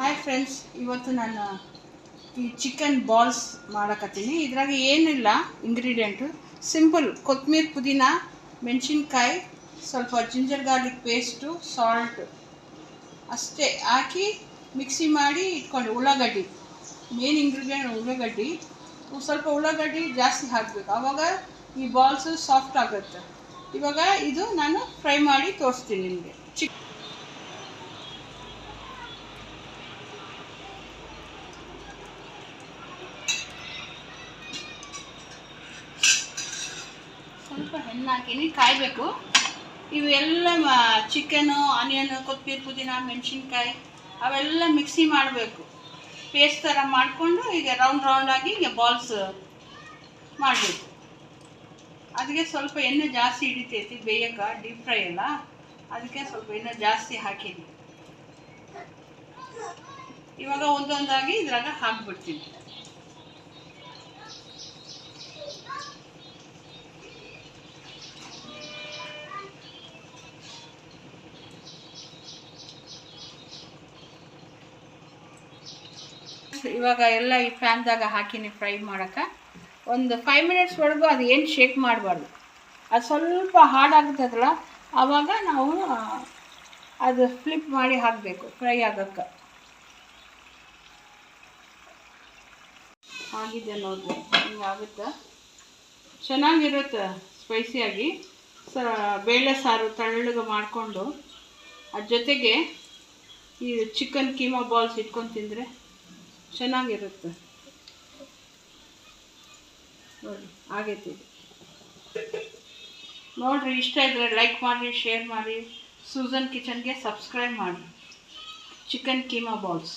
Hi friends, ಇವತ್ತು ನಾನು ಈ ಚಿಕನ್ ಬಾಲ್ಸ್ ಮಾಡಕತ್ತೀನಿ. ಇದ್ರಾಗ ಏನಿಲ್ಲ, ಇಂಗ್ರೀಡಿಯೆಂಟು ಸಿಂಪಲ್: ಕೊತ್ತಂಬರಿ, ಪುದೀನ, ಮೆಣಸಿನ್ಕಾಯಿ, ಸ್ವಲ್ಪ ಜಿಂಜರ್ ಗಾರ್ಲಿಕ್ ಪೇಸ್ಟು, ಸಾಲ್ಟ್ ಅಷ್ಟೇ ಹಾಕಿ ಮಿಕ್ಸಿ ಮಾಡಿ ಇಟ್ಕೊಂಡು. ಉಳ್ಳಾಗಡ್ಡಿ ಮೇನ್ ಇಂಗ್ರೀಡಿಯೆಂಟ್, ಉಳ್ಳಾಗಡ್ಡಿ. ಸ್ವಲ್ಪ ಉಳ್ಳಾಗಡ್ಡಿ ಜಾಸ್ತಿ ಹಾಕಬೇಕು, ಆವಾಗ ಈ ಬಾಲ್ಸು ಸಾಫ್ಟ್ ಆಗುತ್ತೆ. ಇವಾಗ ಇದು ನಾನು ಫ್ರೈ ಮಾಡಿ ತೋರಿಸ್ತೀನಿ ನಿಮಗೆ. ಸ್ವಲ್ಪ ಎಣ್ಣೆ ಹಾಕೀನಿ, ಕಾಯಬೇಕು. ಇವೆಲ್ಲ ಚಿಕನು, ಆನಿಯನು, ಕೊತ್ತಂಬರಿ, ಪುದೀನ, ಮೆಣಸಿನ್ಕಾಯಿ ಅವೆಲ್ಲ ಮಿಕ್ಸಿ ಮಾಡಬೇಕು. ಪೇಸ್ಟ್ ಥರ ಮಾಡಿಕೊಂಡು ಈಗ ರೌಂಡಾಗಿ ಈಗ ಬಾಲ್ಸ್ ಮಾಡಬೇಕು. ಅದಕ್ಕೆ ಸ್ವಲ್ಪ ಎಣ್ಣೆ ಜಾಸ್ತಿ ಹಿಡಿತೈತಿ ಬೇಯಕ್ಕೆ, ಡೀಪ್ ಫ್ರೈ ಎಲ್ಲ. ಅದಕ್ಕೆ ಸ್ವಲ್ಪ ಎಣ್ಣೆ ಜಾಸ್ತಿ ಹಾಕೀನಿ. ಇವಾಗ ಒಂದೊಂದಾಗಿ ಇದ್ರಾಗ ಹಾಕ್ಬಿಡ್ತೀನಿ. ಇವಾಗ ಎಲ್ಲ ಈ ಪ್ಯಾನ್ದಾಗ ಹಾಕಿನಿ ಫ್ರೈ ಮಾಡೋಕ್ಕೆ. ಒಂದು 5 ಮಿನಿಟ್ಸ್ವರೆಗೂ ಅದು ಏನು ಶೇಕ್ ಮಾಡಬಾರ್ದು. ಅದು ಸ್ವಲ್ಪ ಹಾರ್ಡಾಗುತ್ತದಲ್ಲ, ಆವಾಗ ನಾವು ಅದು ಫ್ಲಿಪ್ ಮಾಡಿ ಹಾಕಬೇಕು ಫ್ರೈ ಆಗೋಕ್ಕೆ. ಆಗಿದೆ ನೋಡಿರಿ, ಹಿಂಗಾಗುತ್ತೆ. ಚೆನ್ನಾಗಿರುತ್ತೆ ಸ್ಪೈಸಿಯಾಗಿ. ಬೇಳೆ ಸಾರು ತಳ್ಳಗೆ ಮಾಡಿಕೊಂಡು ಅದ್ರ ಜೊತೆಗೆ ಈ ಚಿಕನ್ ಕೀಮಾ ಬಾಲ್ಸ್ ಇಟ್ಕೊಂಡು ತಿಂದರೆ ಚೆನ್ನಾಗಿರುತ್ತೆ. ನೋಡಿ ಆಗೈತಿ. ನೋಡಿರಿ, ಇಷ್ಟ ಇದ್ದರೆ ಲೈಕ್ ಮಾಡಿ, ಶೇರ್ ಮಾಡಿ. ಸೂಸನ್ ಕಿಚನ್ಗೆ ಸಬ್ಸ್ಕ್ರೈಬ್ ಮಾಡಿ. Chicken keema balls